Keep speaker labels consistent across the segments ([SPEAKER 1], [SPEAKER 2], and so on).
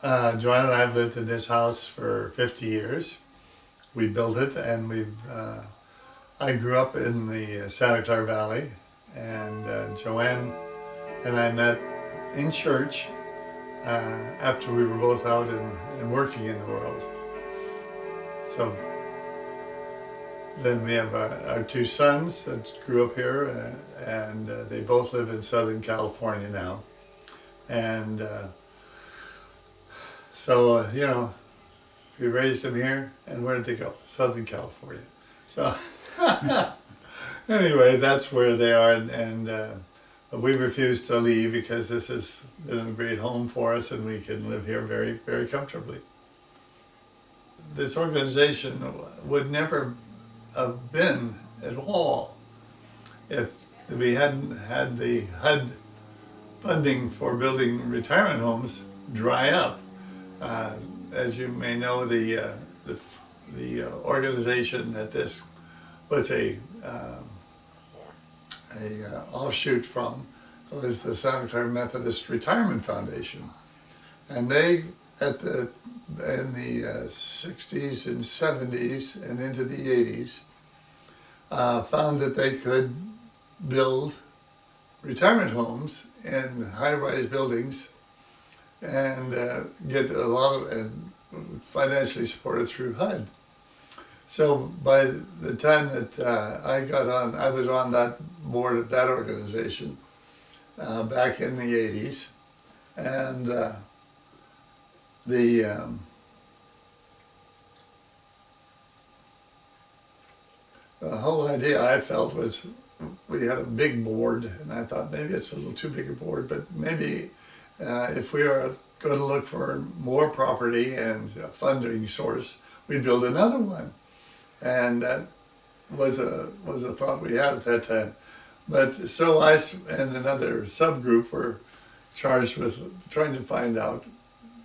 [SPEAKER 1] Joanne and I have lived in this house for 50 years. We built it, and I grew up in the Santa Clara Valley, and Joanne and I met in church after we were both out and working in the world. So then we have our two sons that grew up here, and they both live in Southern California now. And we raised them here, and where did they go? Southern California. So anyway, that's where they are, and we refuse to leave because this has been a great home for us, and we can live here very, very comfortably. This organization would never have been at all if we hadn't had the HUD funding for building retirement homes dry up. As you may know, the organization that this was a offshoot from was the Santa Clara Methodist Retirement Foundation, and they in the 60s and 70s and into the 80s found that they could build retirement homes in high-rise buildings and get a lot of and financially supported through HUD. So by the time that I was on that board of that organization back in the 80s, and the whole idea I felt was we had a big board, and I thought maybe it's a little too big a board, but maybe if we are going to look for more property and a funding source, we'd build another one. And that was a thought we had at that time. But so I and another subgroup were charged with trying to find out,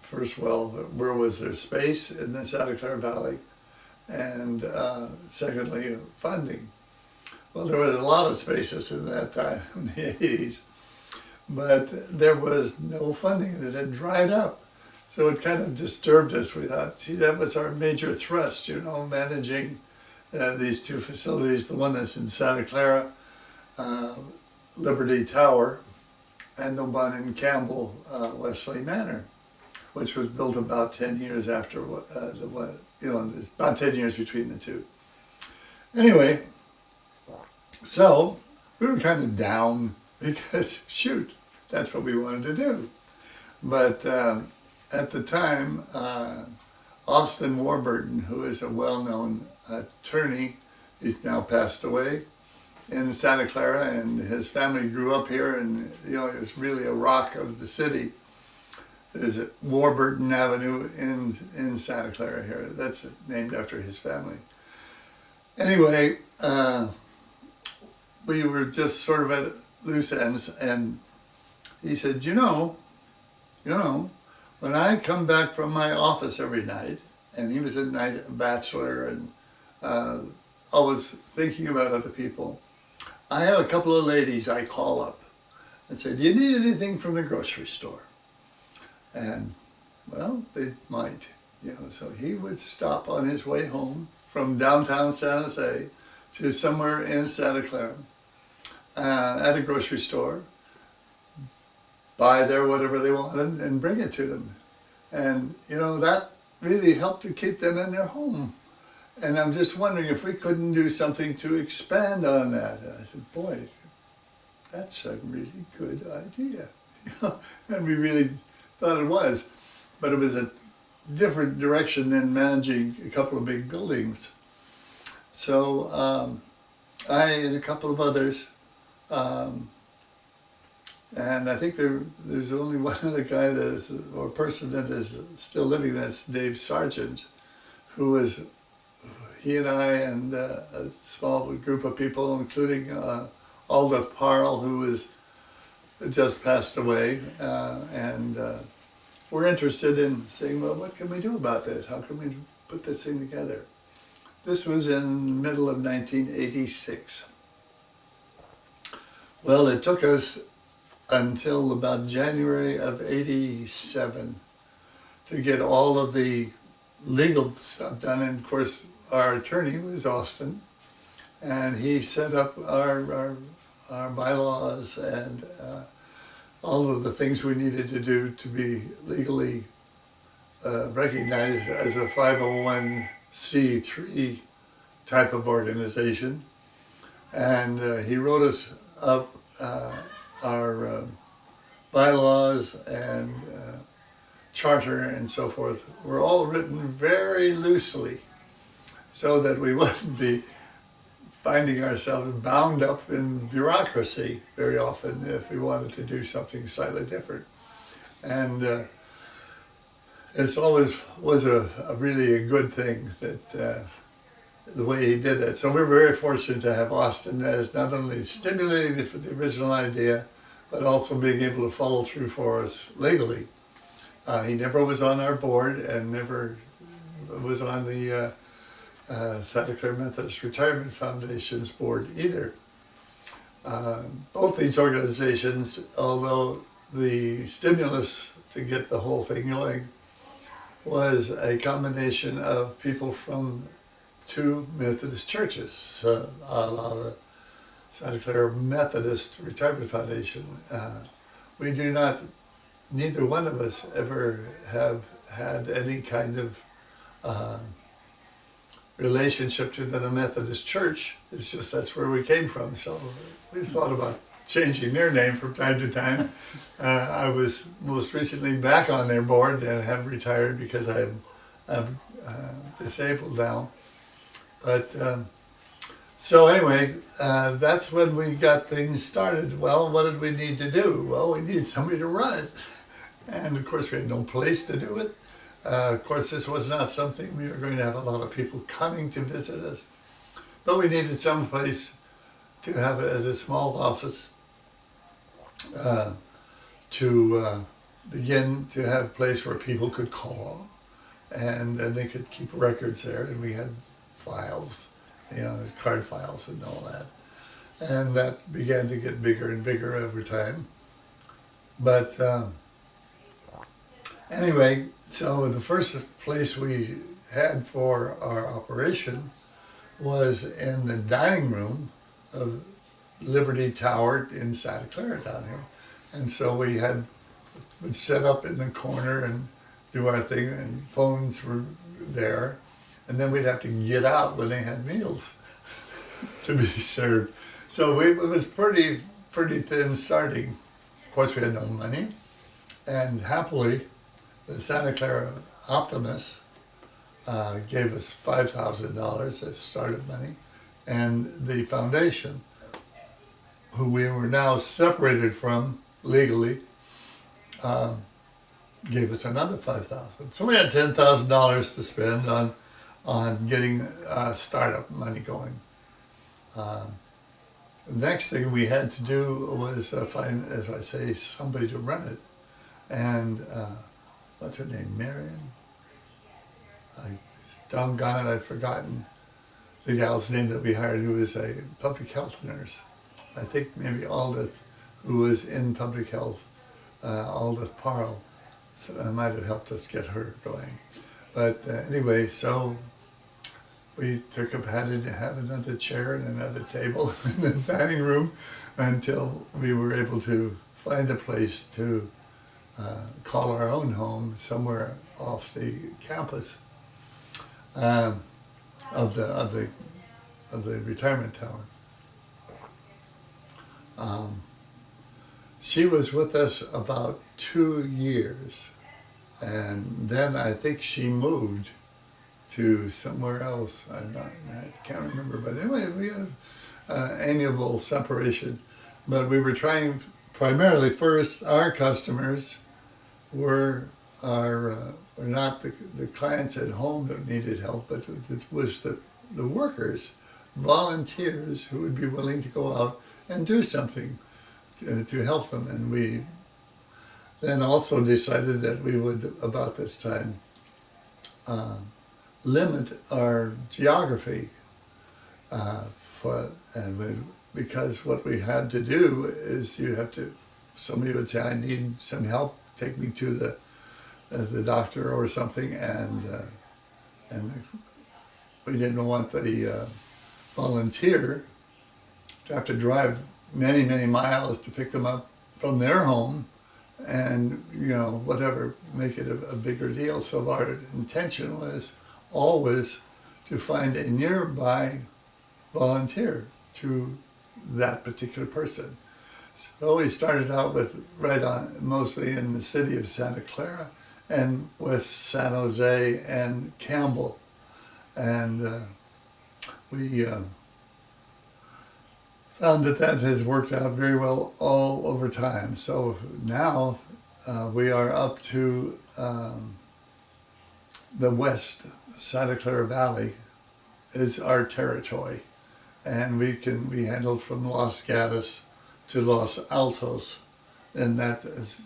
[SPEAKER 1] first of all, where was there space in the Santa Clara Valley, and secondly, funding. Well, there was a lot of spaces in that time, in the 80s, but there was no funding, and it had dried up. So it kind of disturbed us. We thought, gee, that was our major thrust, managing these two facilities, the one that's in Santa Clara, Liberty Tower, and the one in Campbell, Wesley Manor, which was built about 10 years after the one, there's about 10 years between the two. Anyway, so we were kind of down because, shoot, that's what we wanted to do. But at the time, Austin Warburton, who is a well-known attorney, he's now passed away, in Santa Clara, and his family grew up here, and it was really a rock of the city. There's a Warburton Avenue in Santa Clara here. That's named after his family. Anyway, we were just sort of at loose ends, and he said, when I come back from my office every night, and he was a bachelor and always thinking about other people, I have a couple of ladies I call up and say, do you need anything from the grocery store? And, well, they might, so he would stop on his way home from downtown San Jose to somewhere in Santa Clara at a grocery store, buy there whatever they wanted and bring it to them. And, that really helped to keep them in their home. And I'm just wondering if we couldn't do something to expand on that. And I said, boy, that's a really good idea. And we really thought it was. But it was a different direction than managing a couple of big buildings. So I and a couple of others, and I think there's only one other guy or person that is still living, that's Dave Sargent, he and I and a small group of people, including Alda Parle, who just passed away, and we're interested in saying, well, what can we do about this? How can we put this thing together? This was in the middle of 1986. Well, it took us until about January of '87 to get all of the legal stuff done. And of course, our attorney was Austin, and he set up our bylaws and all of the things we needed to do to be legally recognized as a 501c3 type of organization. And he wrote us up our bylaws and charter and so forth were all written very loosely so that we wouldn't be finding ourselves bound up in bureaucracy very often if we wanted to do something slightly different. And it's always was a really a good thing that the way he did that. So we're very fortunate to have Austin as not only stimulating the original idea, but also being able to follow through for us legally. He never was on our board and never was on the Santa Clara Methodist Retirement Foundation's board either. Both these organizations, although the stimulus to get the whole thing going was a combination of people from two Methodist churches, so a la the Santa Clara Methodist Retirement Foundation. We do not, neither one of us ever have had any kind of relationship to the Methodist Church. It's just that's where we came from. So we've thought about changing their name from time to time. I was most recently back on their board and have retired because I'm disabled now. But so anyway, that's when we got things started. Well, what did we need to do? Well, we needed somebody to run it. And of course, we had no place to do it. Of course, this was not something we were going to have a lot of people coming to visit us. But we needed some place to have it as a small office to begin to have a place where people could call and they could keep records there. And we had files, you know, card files and all that. And that began to get bigger and bigger over time. But anyway, so the first place we had for our operation was in the dining room of Liberty Tower in Santa Clara down here. And so we would set up in the corner and do our thing, and phones were there. And then we'd have to get out when they had meals to be served. So it was pretty thin starting. Of course, we had no money. And happily, the Santa Clara Optimists gave us $5,000 as startup money. And the foundation, who we were now separated from legally, gave us another $5,000. So we had $10,000 to spend on getting startup money going. The next thing we had to do was find, as I say, somebody to run it. And what's her name, Marion? Doggone it, I've forgotten the gal's name that we hired, who was a public health nurse. I think maybe Aldith, who was in public health, Aldith Parle, so I might have helped us get her going. But anyway, so we had to have another chair and another table in the dining room until we were able to find a place to call our own home somewhere off the campus of the retirement tower. She was with us about 2 years, and then I think she moved to somewhere else. I can't remember, but anyway, we had an amiable separation. But we were trying primarily first, our customers were not the clients at home that needed help, but it was the workers, volunteers who would be willing to go out and do something to help them. And we then also decided that we would, about this time, limit our geography because what we had to do is somebody would say, I need some help, take me to as a doctor or something, and we didn't want the volunteer to have to drive many, many miles to pick them up from their home and, whatever, make it a bigger deal. So our intention was always to find a nearby volunteer to that particular person. So we started out with mostly in the city of Santa Clara and with San Jose and Campbell. And we found that has worked out very well all over time. So now we are up to the west Santa Clara Valley is our territory. And we handled from Los Gatos to Los Altos. And that,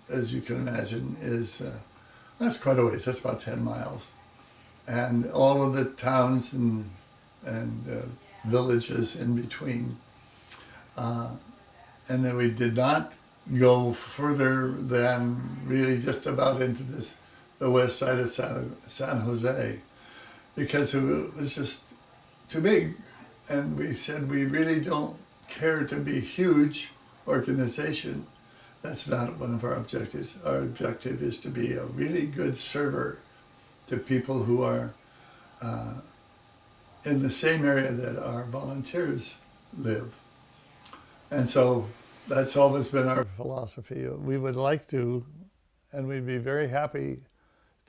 [SPEAKER 1] as you can imagine, that's quite a ways. That's about 10 miles. And all of the towns and villages in between. And then we did not go further than really just about into the west side of San Jose, because it was just too big. And we said we really don't care to be a huge organization. That's not one of our objectives. Our objective is to be a really good server to people who are in the same area that our volunteers live. And so that's always been our philosophy. We would like to, and we'd be very happy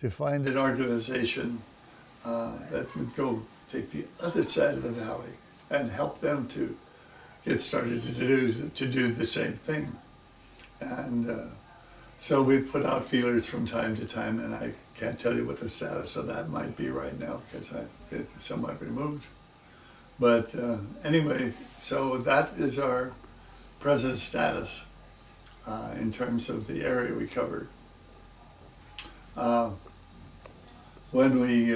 [SPEAKER 1] to find an organization that would go take the other side of the valley and help them to get started to do the same thing. And so we've put out feelers from time to time, and I can't tell you what the status of that might be right now because it's somewhat removed. But anyway, so that is our present status in terms of the area we covered. When we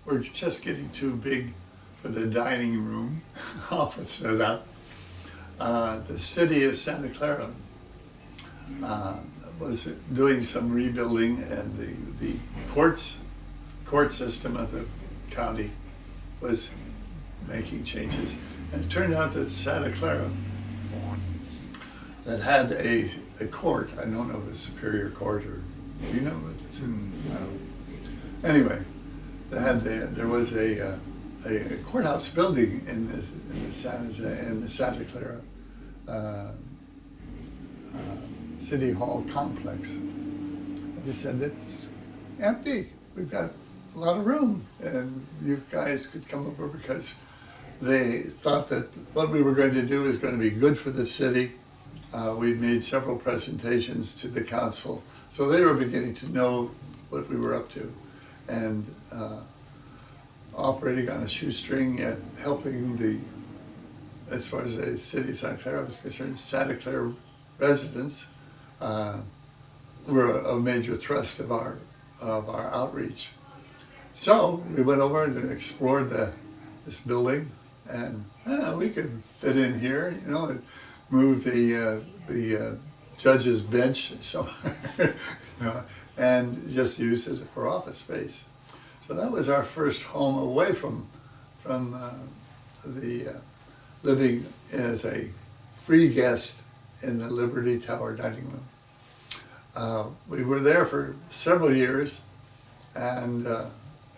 [SPEAKER 1] were just getting too big for the dining room, office set up, the city of Santa Clara was doing some rebuilding, and the court system of the county was making changes. And it turned out that Santa Clara, that had a court, I don't know if it's Superior Court or, do you know what it's in? Anyway, there was a courthouse building in the Santa Clara City Hall complex. And they said, it's empty. We've got a lot of room, and you guys could come over, because they thought that what we were going to do is going to be good for the city. We'd made several presentations to the council, so they were beginning to know what we were up to, and operating on a shoestring, yet helping as far as the city of Santa Clara was concerned, Santa Clara residents were a major thrust of our outreach. So we went over and explored this building, and we could fit in here, and move the judge's bench somewhere, and just use it for office space. So that was our first home away from the living as a free guest in the Liberty Tower dining room. We were there for several years, and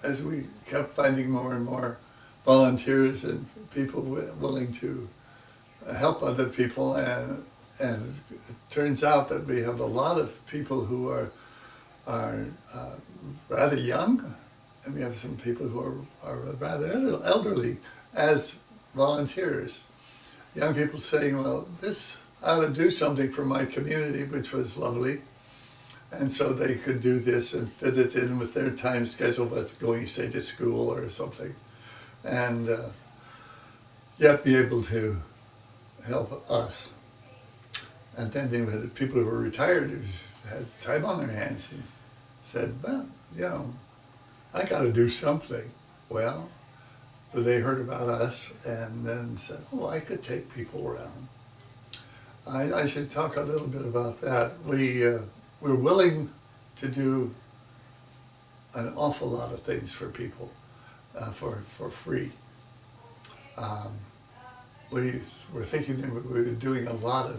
[SPEAKER 1] as we kept finding more and more volunteers and people willing to help other people, and it turns out that we have a lot of people who are rather young, and we have some people who are rather elderly as volunteers. Young people saying, well, this ought to do something for my community, which was lovely. And so they could do this and fit it in with their time schedule with going, say, to school or something, and yet be able to help us. And then they had people who were retired who had time on their hands and said, well, I got to do something. Well, they heard about us and then said, oh, I could take people around. I should talk a little bit about that. We're willing to do an awful lot of things for people for free. Um, we were thinking that we were doing a lot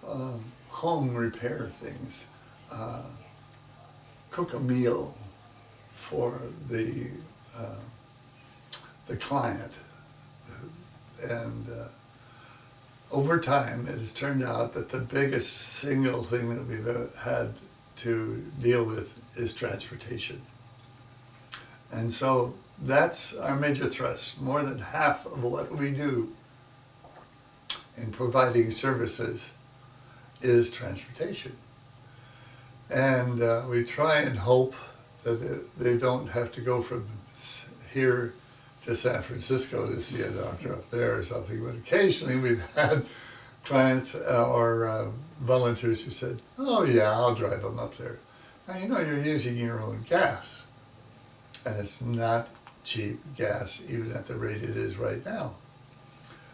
[SPEAKER 1] of home repair things, uh, cook a meal for the client, and over time it has turned out that the biggest single thing that we've ever had to deal with is transportation. And so that's our major thrust. More than half of what we do in providing services is transportation. And we try and hope that they don't have to go from here to San Francisco to see a doctor up there or something. But occasionally we've had clients or volunteers who said, oh yeah, I'll drive them up there. Now, you know, you're using your own gas. And it's not cheap gas, even at the rate it is right now.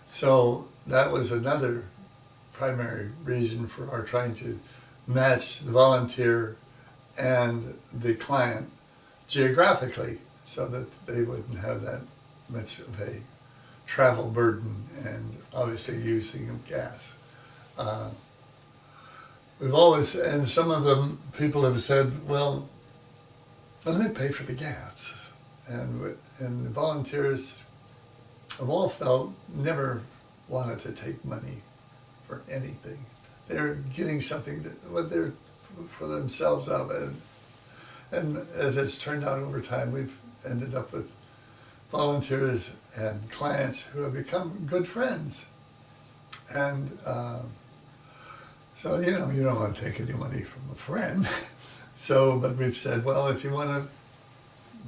[SPEAKER 1] So that was another primary reason for our trying to match the volunteer and the client geographically so that they wouldn't have that much of a travel burden and obviously using of gas. We've always, and some of them, people have said, well, let me pay for the gas. And the volunteers have all felt never wanted to take money for anything. They're getting something what they're for themselves out of it. And as it's turned out over time, we've ended up with volunteers and clients who have become good friends. And so, you know, you don't want to take any money from a friend. So, but we've said, well, if you want to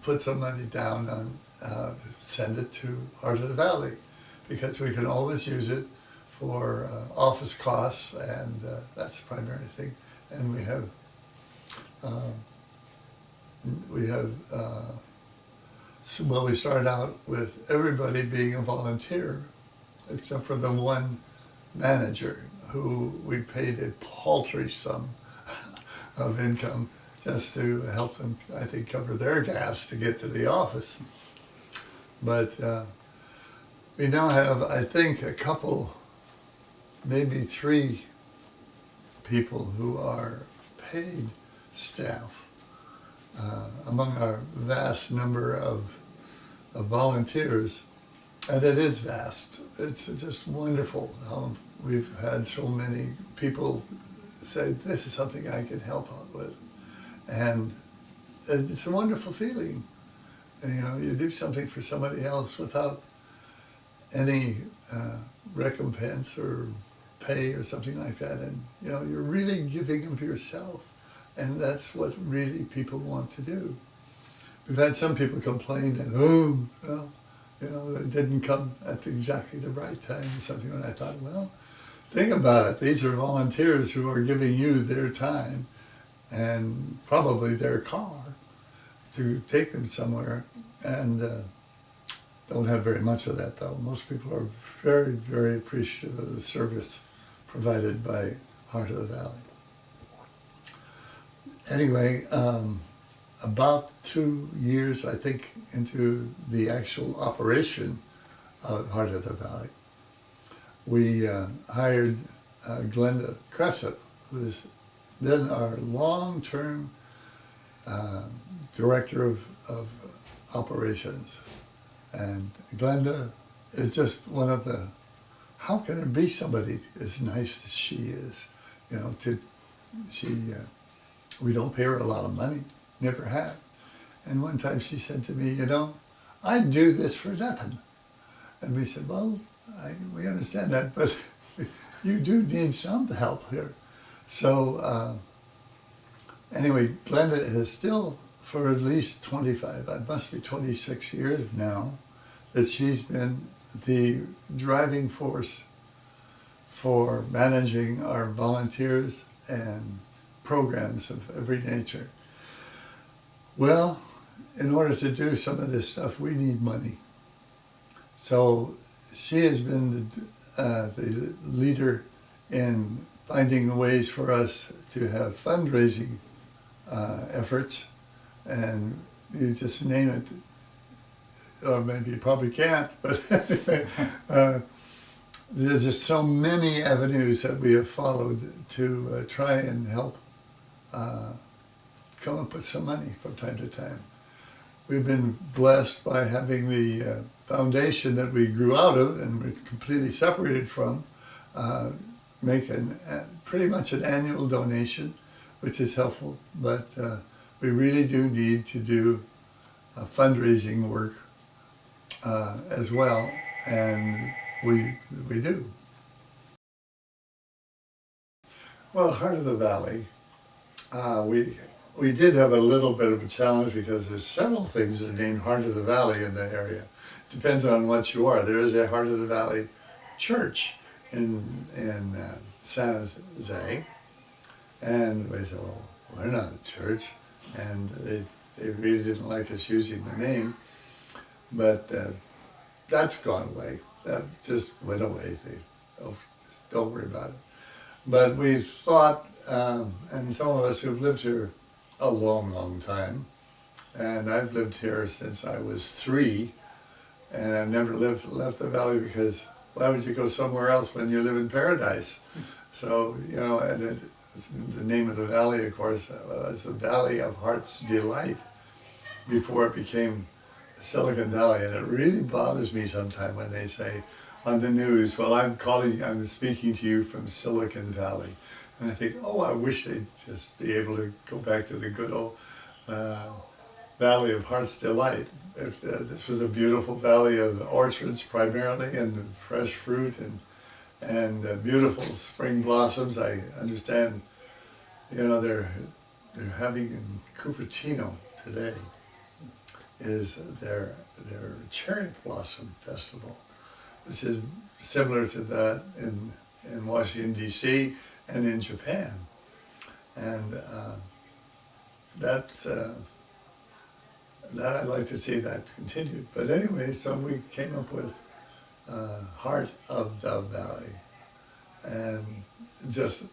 [SPEAKER 1] put some money down on, send it to Heart of the Valley, because we can always use it for office costs, and that's the primary thing. And well, we started out with everybody being a volunteer, except for the one manager who we paid a paltry sum of income just to help them, I think, cover their gas to get to the office. But we now have, I think, a couple, maybe 3 people who are paid staff among our vast number of volunteers. And it is vast. It's just wonderful how we've had so many people say, this is something I can help out with. And it's a wonderful feeling. And, you know, you do something for somebody else without any recompense or pay or something like that. And, you know, you're really giving of yourself. And that's what really people want to do. We've had some people complain that, oh, well, you know, it didn't come at exactly the right time or something. And I thought, well, think about it. These are volunteers who are giving you their time and probably their car to take them somewhere, and don't have very much of that, though. Most people are very, very appreciative of the service provided by Heart of the Valley. Anyway, about 2 years, I think, into the actual operation of Heart of the Valley, we hired Glenda Crescent, who has been our long-term director of operations. And Glenda is just one of the, how can there be somebody as nice as she is? You know, we don't pay her a lot of money, never have. And one time she said to me, you know, I do this for nothing. And we said, well, we understand that, but you do need some help here. So anyway, Glenda has still, for at least 25, it must be 26 years now, that she's been the driving force for managing our volunteers and programs of every nature. Well, in order to do some of this stuff, we need money. So she has been the leader in finding ways for us to have fundraising efforts and you just name it, or maybe you probably can't, but there's just so many avenues that we have followed to try and help come up with some money from time to time. We've been blessed by having the foundation that we grew out of and we're completely separated from make pretty much an annual donation, which is helpful, but we really do need to do fundraising work as well, and we do. Well, Heart of the Valley, we did have a little bit of a challenge because there's several things that are named Heart of the Valley in the area. Depends on what you are. There is a Heart of the Valley church in San Jose, and we said, well, we're not a church, and they really didn't like us using the name, but that's gone away. That just went away. Don't worry about it. But we thought, and some of us who've lived here a long, long time, and I've lived here since I was 3, and I've never left the valley, because why would you go somewhere else when you live in paradise? So, you know, and the name of the valley, of course, was the Valley of Heart's Delight before it became Silicon Valley. And it really bothers me sometimes when they say on the news, well, I'm speaking to you from Silicon Valley. And I think, oh, I wish they'd just be able to go back to the good old Valley of Heart's Delight. This was a beautiful valley of orchards primarily, and fresh fruit and beautiful spring blossoms. I understand, you know, they're having in Cupertino today is their cherry blossom festival, which is similar to that in Washington, D.C. and in Japan. And that I'd like to see that continued. But anyway, so we came up with Heart of the Valley, and just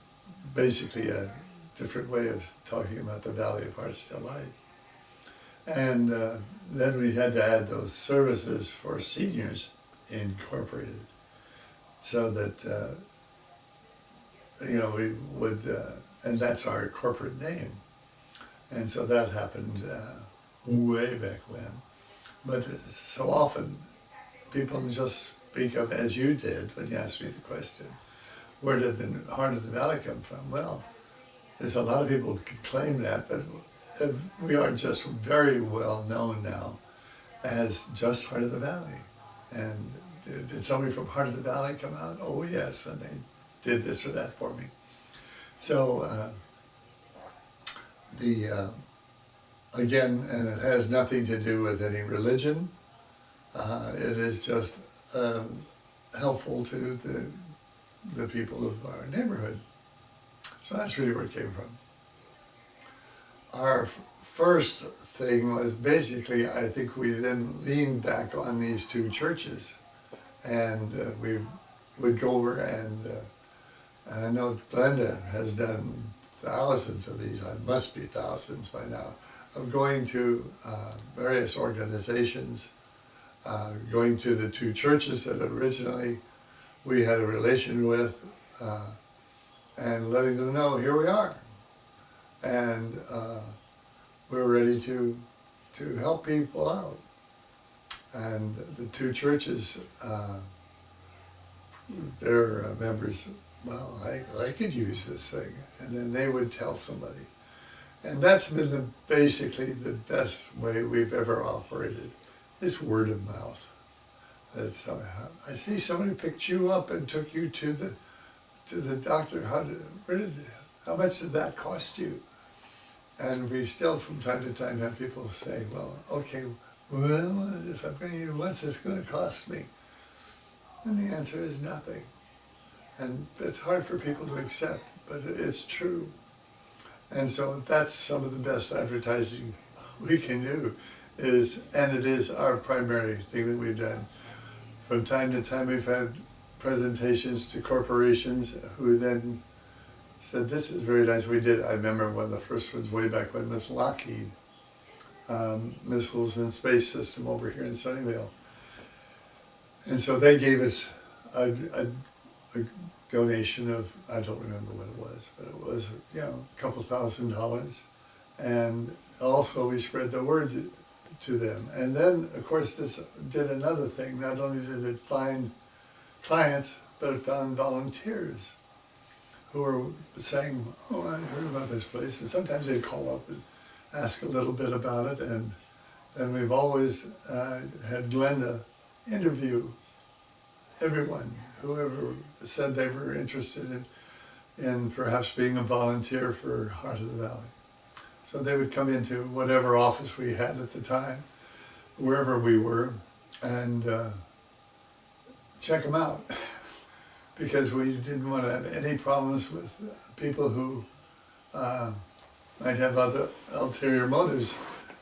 [SPEAKER 1] basically a different way of talking about the Valley of Heart's Delight. And then we had to add those services for seniors incorporated, so that you know, we would, and that's our corporate name. And so that happened way back when. But so often people just speak of, as you did when you asked me the question, where did the Heart of the Valley come from? Well, there's a lot of people who could claim that, but we are just very well known now as just Heart of the Valley. And did somebody from Heart of the Valley come out? Oh yes, and they did this or that for me. So again, and it has nothing to do with any religion. It is just helpful to the people of our neighborhood. So that's really where it came from. Our first thing was basically, I think we then leaned back on these 2 churches, and we would go over and I know Glenda has done thousands of these, I must be thousands by now, of going to various organizations, going to the 2 churches that originally we had a relation with, and letting them know, here we are. And we're ready to help people out. And the 2 churches, their members, well, I could use this thing. And then they would tell somebody. And that's been basically the best way we've ever operated, is word of mouth. That I see somebody picked you up and took you to the doctor. How much did that cost you? And we still, from time to time, have people say, well, okay, well, if I'm going to, what's this going to cost me? And the answer is nothing. And it's hard for people to accept, but it's true. And so that's some of the best advertising we can do, and it is our primary thing that we've done. From time to time, we've had presentations to corporations who then said, this is very nice. I remember one of the first ones way back when was Lockheed. Missiles and Space System over here in Sunnyvale. And so they gave us a donation of, I don't remember what it was, but it was, a couple $1,000. And also we spread the word to them. And then, of course, this did another thing. Not only did it find clients, but it found volunteers who were saying, oh, I heard about this place. And sometimes they'd call up and ask a little bit about it. And we've always had Glenda interview everyone, whoever said they were interested in perhaps being a volunteer for Heart of the Valley. So they would come into whatever office we had at the time, wherever we were, and check them out. Because we didn't want to have any problems with people who might have other ulterior motives.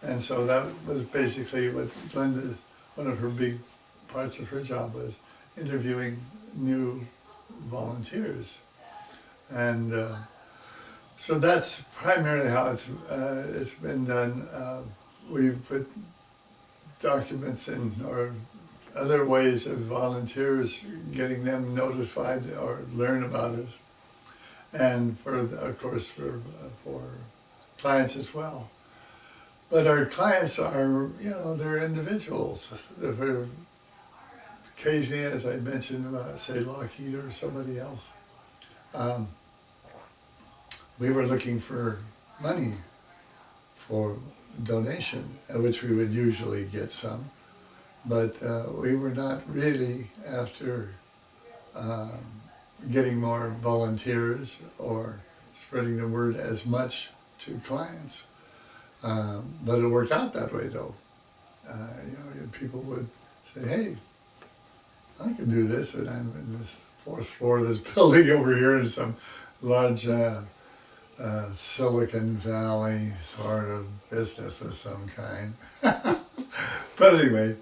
[SPEAKER 1] And so that was basically what Glenda's, one of her big parts of her job was, interviewing new volunteers. And so that's primarily how it's been done. We put documents in, or other ways of volunteers, getting them notified or learn about us. And of course, for clients as well. But our clients are, they're individuals. They're occasionally, as I mentioned about, say, Lockheed or somebody else, we were looking for money for donation, which we would usually get some. But we were not really after getting more volunteers or spreading the word as much to clients. But it worked out that way, though. People would say, hey, I can do this, and I'm in this 4th floor of this building over here in some large Silicon Valley sort of business of some kind. But anyway,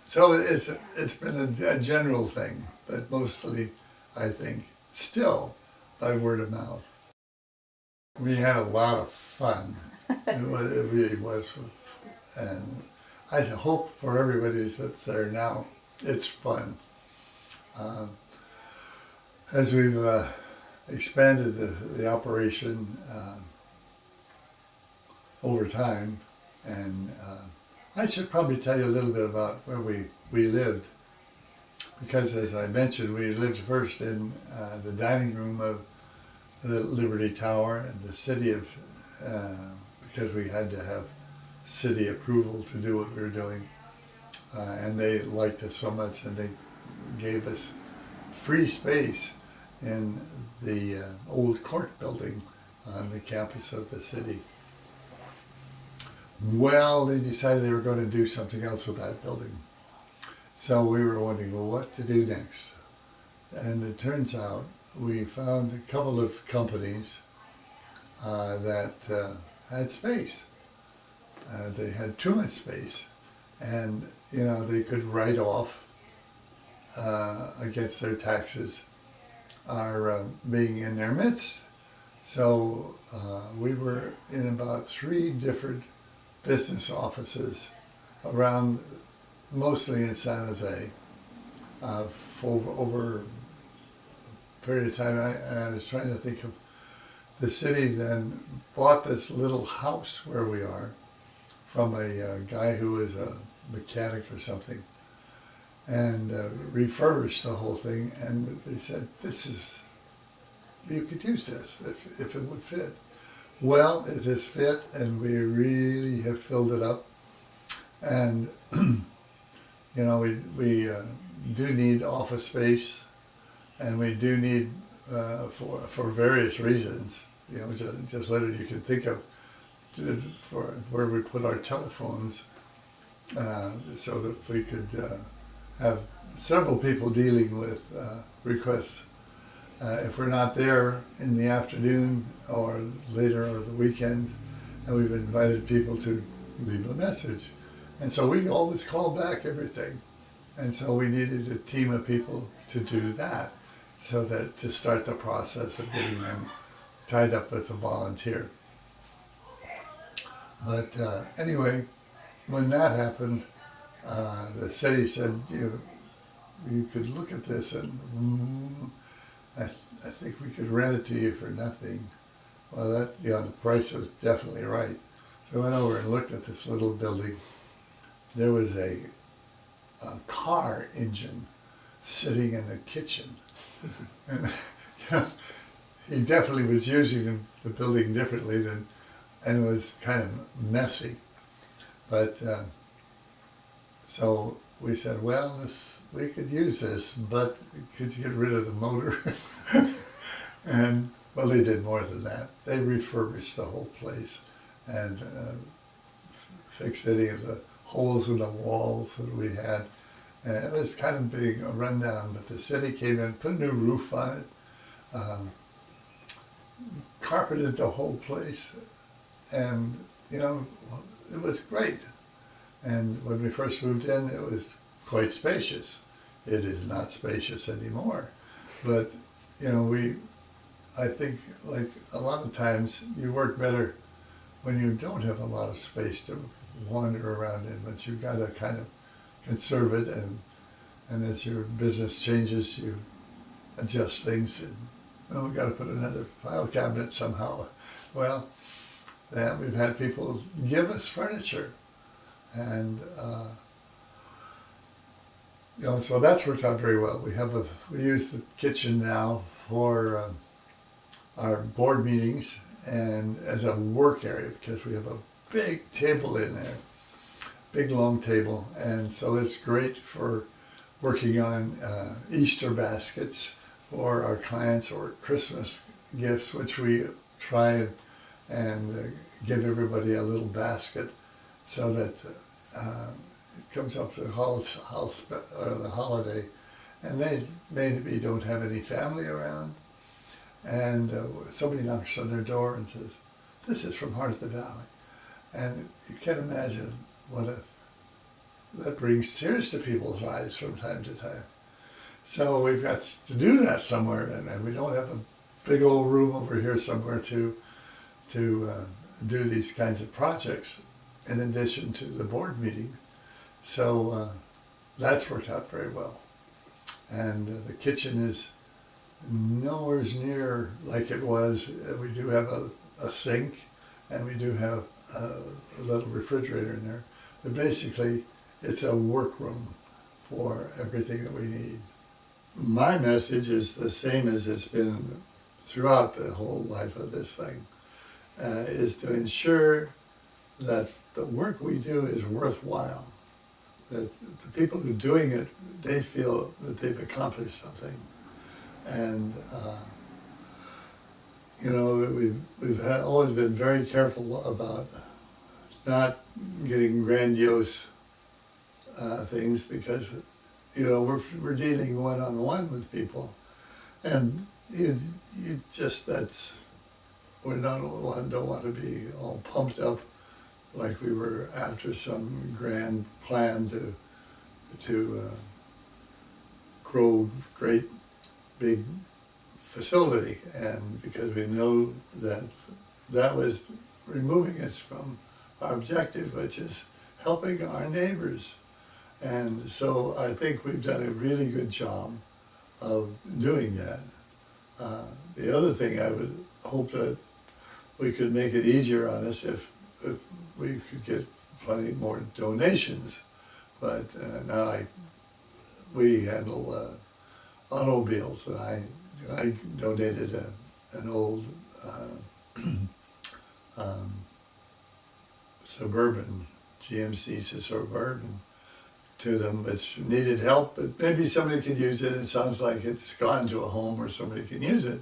[SPEAKER 1] so it's been a general thing, but mostly, I think, still by word of mouth. We had a lot of fun. It really was, and I hope for everybody that's there now, it's fun. As we've expanded the operation over time, and I should probably tell you a little bit about where we lived, because as I mentioned, we lived first in the dining room of the Liberty Tower and the city of, because we had to have city approval to do what we were doing. And they liked us so much, and they gave us free space in the old court building on the campus of the city. Well, they decided they were going to do something else with that building. So we were wondering, well, what to do next? And it turns out we found a couple of companies that had space. They had too much space, and they could write off against their taxes our being in their midst. So we were in about 3 different business offices around, mostly in San Jose, for over a period of time. I was trying to think of, the city then bought this little house where we are from a guy who was a mechanic or something, and refurbished the whole thing, and they said, you could use this if it would fit. Well, it has fit, and we really have filled it up, and we do need office space, and we do need for various reasons, just literally you can think of, for where we put our telephones, so that we could have several people dealing with requests. If we're not there in the afternoon or later or the weekend, and we've invited people to leave a message. And so we always call back everything. And so we needed a team of people to do that, so that to start the process of getting them tied up with a volunteer. But anyway, when that happened, the city said, you could look at this and I think we could rent it to you for nothing. Well, the price was definitely right. So I went over and looked at this little building. There was a car engine sitting in the kitchen. And he definitely was using the building differently and it was kind of messy. But so we said, well, we could use this, but could you get rid of the motor? And well, they did more than that. They refurbished the whole place and fixed any of the holes in the walls that we had. And it was kind of being a rundown, but the city came in, put a new roof on it, carpeted the whole place, and it was great. And when we first moved in, it was quite spacious. It is not spacious anymore, but I think like a lot of times you work better when you don't have a lot of space to wander around in, but you've got to kind of conserve it, and as your business changes, you adjust things. And we've got to put another file cabinet somehow. Well, then we've had people give us furniture, and so that's worked out very well. We use the kitchen now for our board meetings and as a work area because we have a big table in there, big long table, and so it's great for working on Easter baskets for our clients or Christmas gifts, which we try and give everybody a little basket so that it comes up to the holiday, and they maybe don't have any family around, and somebody knocks on their door and says, "This is from Heart of the Valley," and you can imagine that brings tears to people's eyes from time to time. So we've got to do that somewhere, and we don't have a big old room over here somewhere to do these kinds of projects in addition to the board meeting. So that's worked out very well. And the kitchen is nowhere near like it was. We do have a sink, and we do have a little refrigerator in there. But basically, it's a workroom for everything that we need. My message is the same as it's been throughout the whole life of this thing, is to ensure that the work we do is worthwhile, that the people who are doing it, they feel that they've accomplished something. And, we've always been very careful about not getting grandiose things because, we're dealing one-on-one with people. And we don't want to be all pumped up like we were after some grand plan to grow great big facility, and because we know that was removing us from our objective, which is helping our neighbors. And so I think we've done a really good job of doing that. The other thing, I would hope that we could make it easier on us if we could get plenty more donations. But now we handle automobiles, and I donated an old Suburban, GMC Suburban, to them, which needed help, but maybe somebody could use it. It sounds like it's gone to a home where somebody can use it.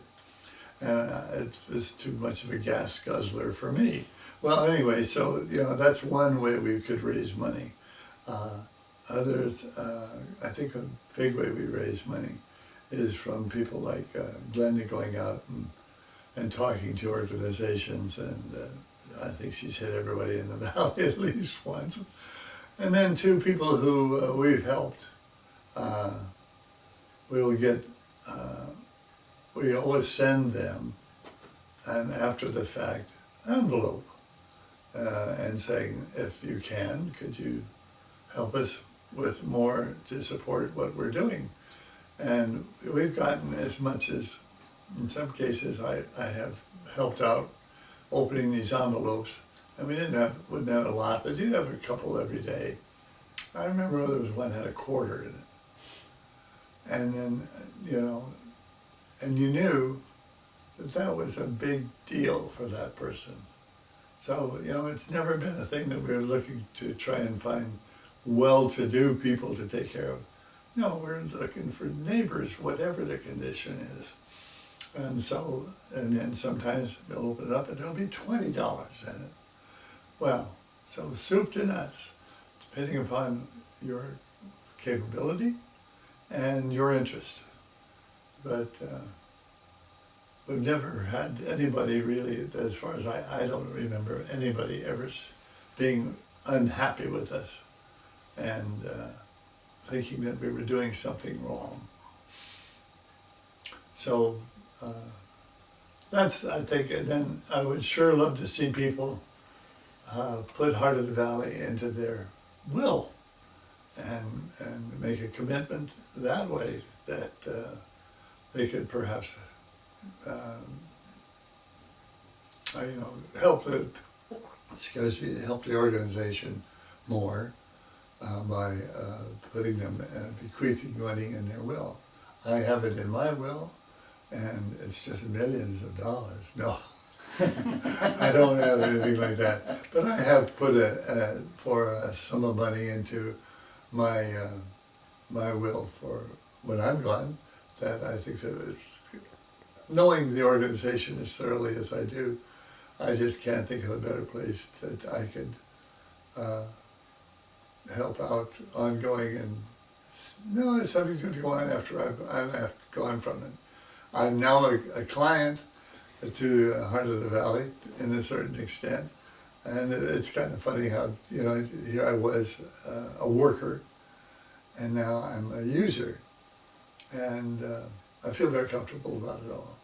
[SPEAKER 1] It's too much of a gas guzzler for me. Well, anyway, so, that's one way we could raise money. Others, I think a big way we raise money is from people like Glenda going out and talking to organizations, and I think she's hit everybody in the valley at least once. And then two people who we've helped, we always send them an after the fact envelope. and saying, if you can, could you help us with more to support what we're doing? And we've gotten as much as, in some cases, I have helped out opening these envelopes. And we wouldn't have a lot, but you'd have a couple every day. I remember there was one that had a quarter in it. And then, and you knew that that was a big deal for that person. So, it's never been a thing that we were looking to try and find well-to-do people to take care of. No, we're looking for neighbors, whatever the condition is. And so, and then sometimes they'll open it up and there'll be $20 in it. Well, so soup to nuts, depending upon your capability and your interest. But we've never had anybody really, as far as I don't remember anybody ever being unhappy with us and thinking that we were doing something wrong. So that's, I think, and then I would sure love to see people put Heart of the Valley into their will and make a commitment that way that they could perhaps help the organization more by putting them, bequeathing money in their will. I have it in my will, and it's just millions of dollars. No, I don't have anything like that. But I have put for a sum of money into my my will for when I'm gone. That I think that knowing the organization as thoroughly as I do, I just can't think of a better place that I could help out ongoing. And no, something's going to go on after I'm gone from it. I'm now a client to Heart of the Valley in a certain extent, and it's kind of funny how here I was a worker, and now I'm a user, and I feel very comfortable about it all.